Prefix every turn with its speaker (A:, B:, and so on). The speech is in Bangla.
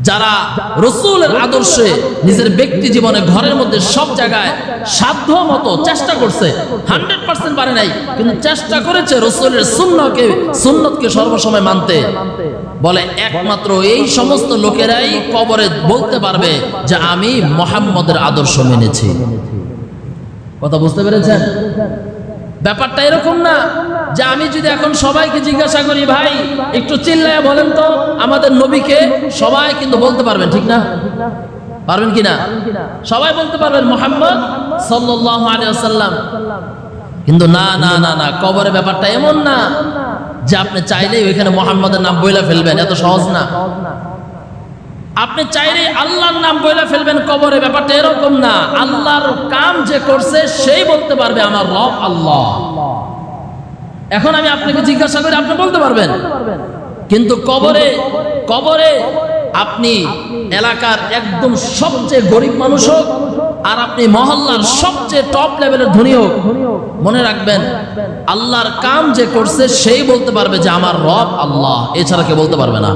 A: যারা রাসূলের আদর্শে নিজের ব্যক্তি জীবনে ঘরের মধ্যে সব জায়গায় সাধ্য মতো চেষ্টা করছে, 100% পারে নাই, কিন্তু চেষ্টা করেছে রাসূলের সুন্নতকে সর্বসময় মানতে, বলে একমাত্র এই সমস্ত লোকেরাই কবরে বলতে পারবে যে আমি মুহাম্মদের আদর্শ মেনেছি। কথা বুঝতে পেরেছেন? ব্যাপারটা এরকম না যে আমি যদি এখন সবাইকে জিজ্ঞাসা করি, ভাই একটু চিল্লায়া বলেন তো আমাদের নবীকে, সবাই কিন্তু বলতে পারবেন, ঠিক না? পারবেন কিনা? সবাই বলতে পারবেন মুহাম্মদ সাল্লাল্লাহু আলাইহি ওয়াসাল্লাম। কিন্তু না না না না, কবরের ব্যাপারটা এমন না যে আপনি চাইলেই ওইখানে মুহাম্মদের নাম বইলা ফেলবেন, এত সহজ না। আপনি চাইলেই আল্লাহর নাম বইলা ফেলবেন কবরে, ব্যাপারটা এরকম না। আল্লাহর কাম যে করছে সেই বলতে পারবে আমার রব আল্লাহ। এখন আমি আপনাকে জিজ্ঞাসা করি, আপনি বলতে পারবেন, কিন্তু কবরে আপনি এলাকার একদম সবচেয়ে গরিব মানুষ হোক আর আপনি মহল্লার সবচেয়ে টপ লেভেলের ধনী হোক, মনে রাখবেন আল্লাহর কাম যে করছে সেই বলতে পারবে যে আমার রব আল্লাহ, এছাড়া কেউ বলতে পারবে না।